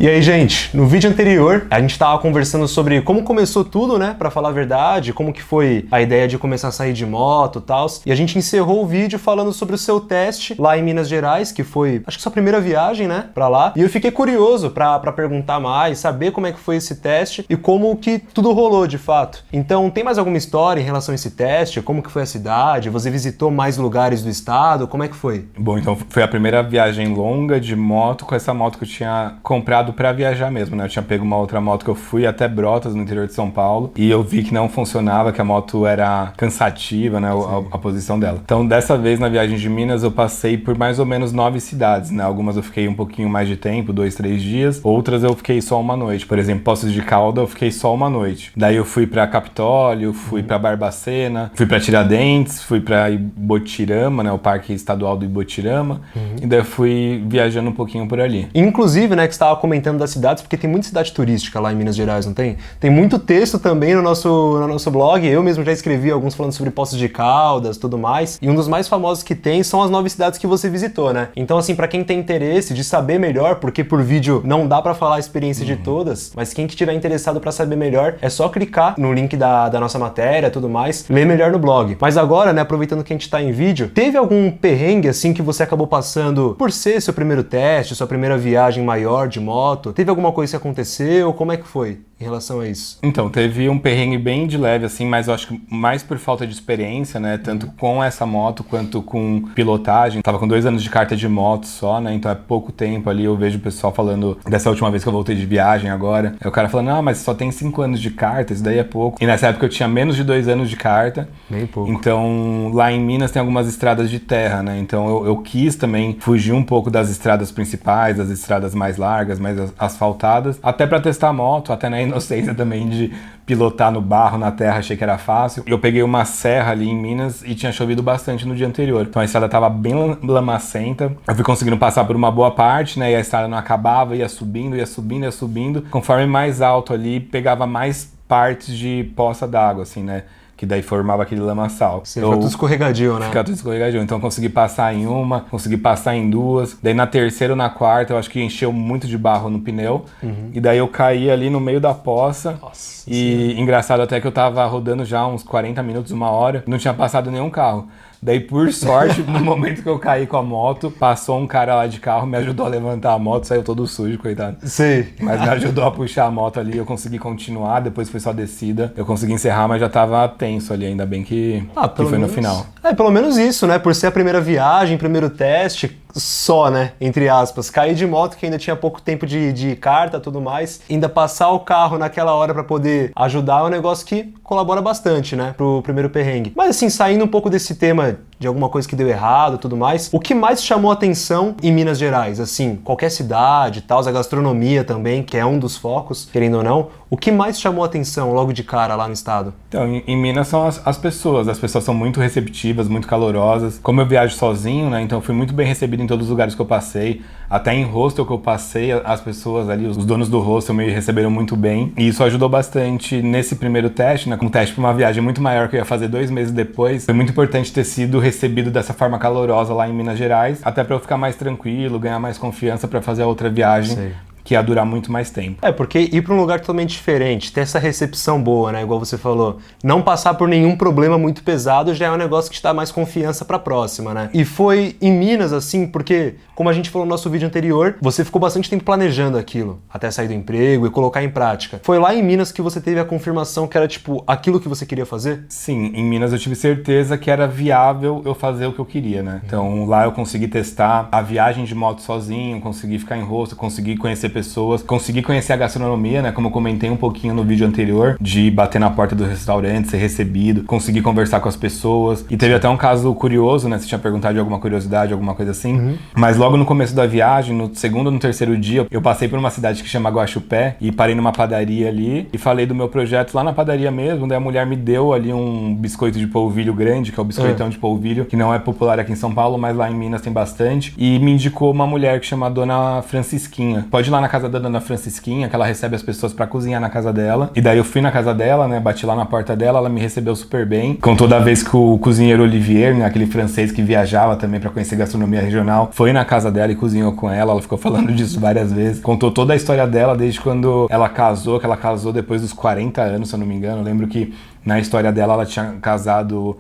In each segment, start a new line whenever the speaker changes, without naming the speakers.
E aí, gente, no vídeo anterior, a gente tava conversando sobre como começou tudo, né, pra falar a verdade, como que foi a ideia de começar a sair de moto e tal. E a gente encerrou o vídeo falando sobre o seu teste lá em Minas Gerais, que foi, acho que sua primeira viagem, né, pra lá. E eu fiquei curioso pra perguntar mais, saber como é que foi esse teste e como que tudo rolou de fato. Então, tem mais alguma história em relação a esse teste? Como que foi a cidade? Você visitou mais lugares do estado? Como é que foi?
Bom, então foi a primeira viagem longa de moto, com essa moto que eu tinha comprado pra viajar mesmo, né? Eu tinha pego uma outra moto que eu fui até Brotas, no interior de São Paulo, e eu vi que não funcionava, que a moto era cansativa, né? A posição dela. Então, dessa vez, na viagem de Minas, eu passei por mais ou menos 9 cidades, né? Algumas eu fiquei um pouquinho mais de tempo, 2, 3 dias. Outras eu fiquei só uma noite. Por exemplo, Poços de Caldas, eu fiquei só uma noite. Daí eu fui pra Capitólio, fui pra Barbacena, fui pra Tiradentes, fui pra Ibotirama, né? O Parque Estadual do Ibotirama. E daí eu fui viajando um pouquinho por ali.
Inclusive, né, que você estava comentando das cidades, porque tem muita cidade turística lá em Minas Gerais, não tem? Tem muito texto também no nosso blog, eu mesmo já escrevi alguns falando sobre Poços de Caldas, tudo mais, e um dos mais famosos que tem são as 9 cidades que você visitou, né? Então, assim, pra quem tem interesse de saber melhor, porque por vídeo não dá pra falar a experiência de todas, mas quem que tiver interessado pra saber melhor, é só clicar no link da nossa matéria, tudo mais, ler melhor no blog. Mas agora, né, aproveitando que a gente tá em vídeo, teve algum perrengue, assim, que você acabou passando por ser seu primeiro teste, sua primeira viagem maior de moto? Teve alguma coisa que aconteceu? Como é que foi em relação a isso?
Então, teve um perrengue bem de leve, assim, mas eu acho que mais por falta de experiência, né? Tanto com essa moto quanto com pilotagem. Tava com 2 anos de carta de moto só, né? Então é pouco tempo ali. Eu vejo o pessoal falando dessa última vez que eu voltei de viagem agora. Aí o cara falando, não, mas só tem 5 anos de carta, isso daí é pouco. E nessa época eu tinha menos de 2 anos de carta.
Bem pouco.
Então, lá em Minas tem algumas estradas de terra, né? Então eu quis também fugir um pouco das estradas principais, das estradas mais largas, mais asfaltadas, até pra testar a moto, até na inocência também de pilotar no barro, na terra, achei que era fácil. Eu peguei uma serra ali em Minas e tinha chovido bastante no dia anterior. Então a estrada tava bem lamacenta. Eu fui conseguindo passar por uma boa parte, né? E a estrada não acabava, ia subindo, ia subindo, ia subindo. Conforme mais alto ali, pegava mais partes de poça d'água, assim, né? Que daí formava aquele lamaçal.
Fica tudo escorregadio, né?
Fica tudo escorregadio. Então eu consegui passar em uma, consegui passar em 2. Daí na terceira ou na quarta eu acho que encheu muito de barro no pneu. E daí eu caí ali no meio da poça.
Nossa
E engraçado até que eu tava rodando já uns 40 minutos, 1 hora. Não tinha passado nenhum carro. Daí, por sorte, no momento que eu caí com a moto, passou um cara lá de carro, me ajudou a levantar a moto, saiu todo sujo, coitado.
Sim.
Mas me ajudou a puxar a moto ali, eu consegui continuar, depois foi só descida. Eu consegui encerrar, mas já tava tenso ali, ainda bem que foi no final.
Pelo menos isso, né? Por ser a primeira viagem, primeiro teste, só, né? Entre aspas. Cair de moto, que ainda tinha pouco tempo de carta e tudo mais. Ainda passar o carro naquela hora pra poder ajudar é um negócio que colabora bastante, né? Pro primeiro perrengue. Mas assim, saindo um pouco desse tema de alguma coisa que deu errado e tudo mais, o que mais chamou a atenção em Minas Gerais? Assim, qualquer cidade e tal, a gastronomia também, que é um dos focos, querendo ou não. O que mais chamou a atenção logo de cara lá no estado?
Então, em Minas são as pessoas. As pessoas são muito receptivas, muito calorosas. Como eu viajo sozinho, né? Então eu fui muito bem recebido em todos os lugares que eu passei. Até em hostel que eu passei, as pessoas ali, os donos do hostel me receberam muito bem. E isso ajudou bastante nesse primeiro teste, né? Um teste para uma viagem muito maior que eu ia fazer 2 meses depois. Foi muito importante ter sido recebido dessa forma calorosa lá em Minas Gerais. Até para eu ficar mais tranquilo, ganhar mais confiança para fazer a outra viagem.
Sei.
Que ia durar muito mais tempo.
Porque ir para um lugar totalmente diferente, ter essa recepção boa, né, igual você falou, não passar por nenhum problema muito pesado já é um negócio que te dá mais confiança para a próxima, né? E foi em Minas, assim, porque, como a gente falou no nosso vídeo anterior, você ficou bastante tempo planejando aquilo, até sair do emprego e colocar em prática. Foi lá em Minas que você teve a confirmação que era, tipo, aquilo que você queria fazer?
Sim, em Minas eu tive certeza que era viável eu fazer o que eu queria, né? Então lá eu consegui testar a viagem de moto sozinho, consegui ficar em hostel, consegui conhecer pessoas, consegui conhecer a gastronomia, né? Como eu comentei um pouquinho no vídeo anterior, de bater na porta do restaurante, ser recebido, conseguir conversar com as pessoas. E teve até um caso curioso, né? Você tinha perguntado de alguma curiosidade, alguma coisa assim. Mas logo no começo da viagem, no segundo ou no terceiro dia, eu passei por uma cidade que chama Guaxupé e parei numa padaria ali e falei do meu projeto lá na padaria mesmo. Daí a mulher me deu ali um biscoito de polvilho grande, que é o biscoitão de polvilho, que não é popular aqui em São Paulo, mas lá em Minas tem bastante. E me indicou uma mulher que chama Dona Francisquinha. Pode ir lá na casa da Dona Francisquinha, que ela recebe as pessoas pra cozinhar na casa dela. E daí eu fui na casa dela, né, bati lá na porta dela, ela me recebeu super bem. Contou da vez que o cozinheiro Olivier, né, aquele francês que viajava também pra conhecer gastronomia regional, foi na casa dela e cozinhou com ela ficou falando disso várias vezes. Contou toda a história dela desde quando ela casou, que ela casou depois dos 40 anos, se eu não me engano. Eu lembro que na história dela ela tinha casado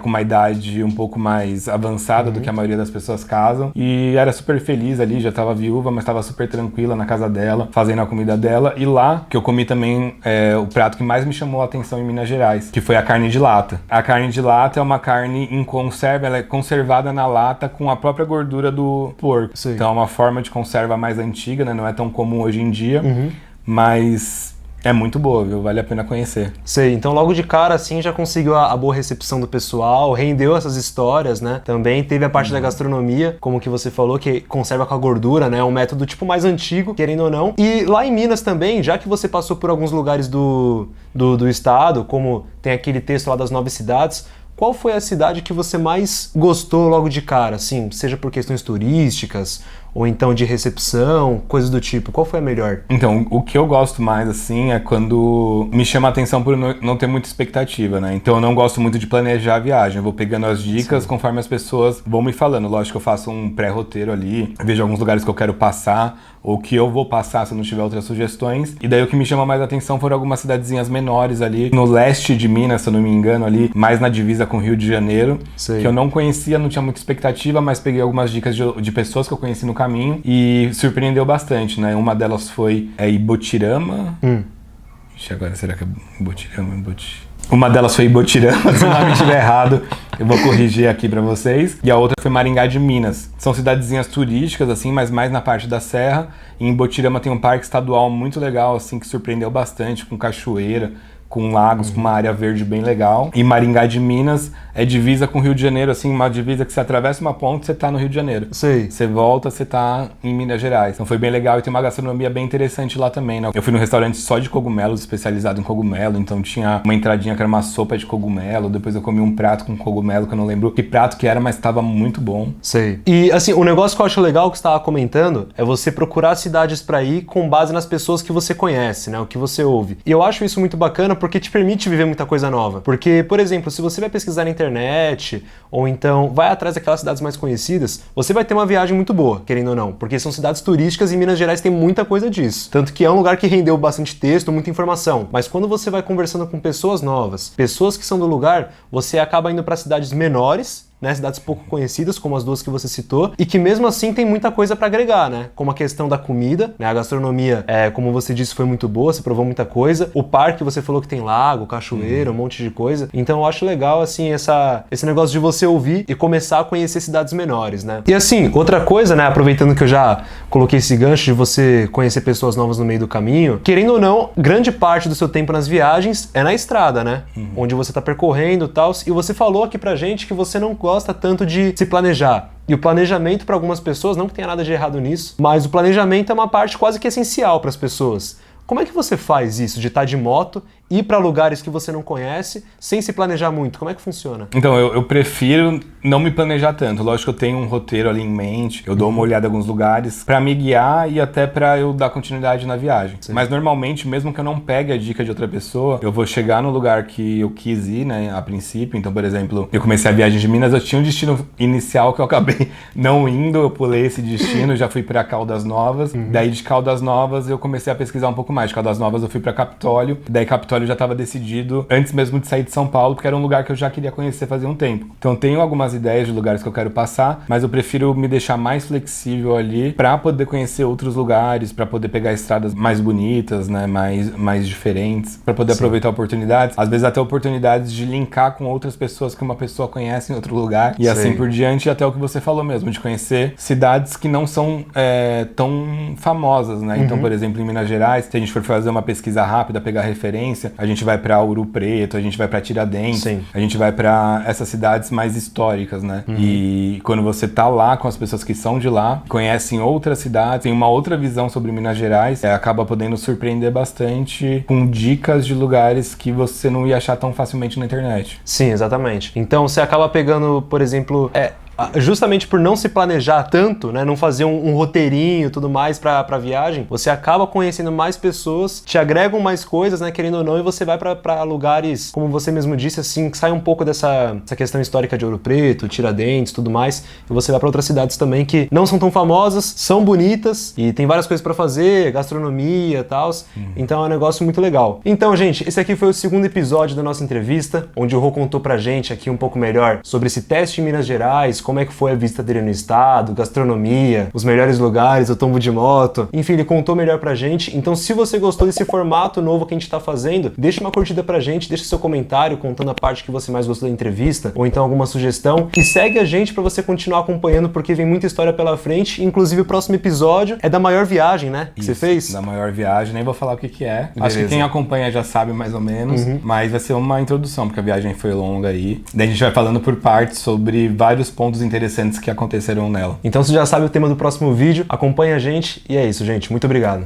com uma idade um pouco mais avançada do que a maioria das pessoas casam. E era super feliz ali, já estava viúva, mas estava super tranquila na casa dela, fazendo a comida dela. E lá que eu comi também o prato que mais me chamou a atenção em Minas Gerais, que foi a carne de lata. A carne de lata é uma carne em conserva, ela é conservada na lata com a própria gordura do porco. Sim. Então é uma forma de conserva mais antiga, né? Não é tão comum hoje em dia, mas é muito boa, viu? Vale a pena conhecer.
Sei, então logo de cara, assim, já conseguiu a boa recepção do pessoal, rendeu essas histórias, né? Também teve a parte da gastronomia, como que você falou, que conserva com a gordura, né? É um método, tipo, mais antigo, querendo ou não. E lá em Minas também, já que você passou por alguns lugares do estado, como tem aquele texto lá das 9 cidades, qual foi a cidade que você mais gostou logo de cara, assim, seja por questões turísticas ou então de recepção, coisas do tipo? Qual foi a melhor?
Então, o que eu gosto mais, assim, é quando me chama a atenção por não ter muita expectativa, né? Então, eu não gosto muito de planejar a viagem. Eu vou pegando as dicas conforme as pessoas vão me falando. Lógico que eu faço um pré-roteiro ali, vejo alguns lugares que eu quero passar, ou que eu vou passar se eu não tiver outras sugestões. E daí o que me chama mais a atenção foram algumas cidadezinhas menores ali, no leste de Minas, se eu não me engano, ali, mais na divisa com o Rio de Janeiro, que eu não conhecia, não tinha muita expectativa, mas peguei algumas dicas de pessoas que eu conheci no caminho e surpreendeu bastante, né? Uma delas foi Ibotirama. Ixi, agora será que é Ibotirama? Uma delas foi Ibotirama, se o nome estiver errado, eu vou corrigir aqui pra vocês. E a outra foi Maringá de Minas. São cidadezinhas turísticas, assim, mas mais na parte da serra. E em Ibotirama tem um parque estadual muito legal, assim, que surpreendeu bastante, com cachoeira, com lagos, com uma área verde bem legal. E Maringá de Minas é divisa com o Rio de Janeiro, assim, uma divisa que você atravessa uma ponte, você tá no Rio de Janeiro.
Sei.
Você volta, você tá em Minas Gerais. Então foi bem legal e tem uma gastronomia bem interessante lá também, né? Eu fui num restaurante só de cogumelos, especializado em cogumelo, então tinha uma entradinha que era uma sopa de cogumelo, depois eu comi um prato com cogumelo, que eu não lembro que prato que era, mas tava muito bom.
Sei. E, assim, o negócio que eu acho legal que você tava comentando é você procurar cidades pra ir com base nas pessoas que você conhece, né? O que você ouve. E eu acho isso muito bacana porque te permite viver muita coisa nova. Porque, por exemplo, se você vai pesquisar na internet ou então vai atrás daquelas cidades mais conhecidas, você vai ter uma viagem muito boa, querendo ou não, porque são cidades turísticas e Minas Gerais tem muita coisa disso. Tanto que é um lugar que rendeu bastante texto, muita informação. Mas quando você vai conversando com pessoas novas, pessoas que são do lugar, você acaba indo para cidades menores, né, cidades pouco conhecidas, como as duas que você citou, e que mesmo assim tem muita coisa para agregar, né? Como a questão da comida, né? A gastronomia, como você disse, foi muito boa, você provou muita coisa. O parque, você falou que tem lago, cachoeira, um monte de coisa. Então eu acho legal, assim, esse negócio de você ouvir e começar a conhecer cidades menores, né? E assim, outra coisa, né, aproveitando que eu já coloquei esse gancho de você conhecer pessoas novas no meio do caminho, querendo ou não, grande parte do seu tempo nas viagens é na estrada, né? Onde você tá percorrendo e tal. E você falou aqui pra gente que você não gosta tanto de se planejar. E o planejamento para algumas pessoas, não que tenha nada de errado nisso, mas o planejamento é uma parte quase que essencial para as pessoas. Como é que você faz isso, de estar de moto, ir para lugares que você não conhece, sem se planejar muito? Como é que funciona?
Então, eu prefiro não me planejar tanto. Lógico que eu tenho um roteiro ali em mente, eu dou uma olhada em alguns lugares para me guiar e até para eu dar continuidade na viagem. Sim. Mas normalmente, mesmo que eu não pegue a dica de outra pessoa, eu vou chegar no lugar que eu quis ir, né, a princípio. Então, por exemplo, eu comecei a viagem de Minas, eu tinha um destino inicial que eu acabei não indo, eu pulei esse destino, já fui para Caldas Novas. Daí de Caldas Novas eu comecei a pesquisar um pouco mais. De Caldas Novas eu fui para Capitólio, daí Capitólio já estava decidido antes mesmo de sair de São Paulo, porque era um lugar que eu já queria conhecer fazia um tempo. Então tenho algumas ideias de lugares que eu quero passar, mas eu prefiro me deixar mais flexível ali para poder conhecer outros lugares, para poder pegar estradas mais bonitas, né, mais diferentes, para poder aproveitar oportunidades, às vezes até oportunidades de linkar com outras pessoas que uma pessoa conhece em outro lugar e assim por diante, e até o que você falou mesmo, de conhecer cidades que não são tão famosas, né? Então, por exemplo, em Minas Gerais, se a gente for fazer uma pesquisa rápida, pegar referência, a gente vai para Ouro Preto, a gente vai para Tiradentes, a gente vai para essas cidades mais históricas, né? E quando você tá lá com as pessoas que são de lá, conhecem outras cidades, tem uma outra visão sobre Minas Gerais, acaba podendo surpreender bastante com dicas de lugares que você não ia achar tão facilmente na internet.
Sim, exatamente. Então você acaba pegando, por exemplo, justamente por não se planejar tanto, né, não fazer um roteirinho e tudo mais pra viagem, você acaba conhecendo mais pessoas, te agregam mais coisas, né, querendo ou não, e você vai pra lugares, como você mesmo disse, assim, que sai um pouco dessa questão histórica de Ouro Preto, Tiradentes, tudo mais, e você vai pra outras cidades também que não são tão famosas, são bonitas, e tem várias coisas pra fazer, gastronomia e tal, então é um negócio muito legal. Então, gente, esse aqui foi o segundo episódio da nossa entrevista, onde o Rô contou pra gente aqui um pouco melhor sobre esse teste em Minas Gerais, como é que foi a visita dele no estado, gastronomia, os melhores lugares, o tombo de moto, enfim, ele contou melhor pra gente. Então, se você gostou desse formato novo que a gente tá fazendo, deixa uma curtida pra gente, deixa seu comentário contando a parte que você mais gostou da entrevista, ou então alguma sugestão, e segue a gente pra você continuar acompanhando, porque vem muita história pela frente, inclusive o próximo episódio é da maior viagem, né, que você fez?
Da maior viagem, nem vou falar o que é.
Beleza.
Acho que quem acompanha já sabe mais ou menos, mas vai ser uma introdução, porque a viagem foi longa aí. Daí a gente vai falando por partes sobre vários pontos interessantes que aconteceram nela.
Então você já sabe o tema do próximo vídeo, acompanha a gente e é isso, gente. Muito obrigado.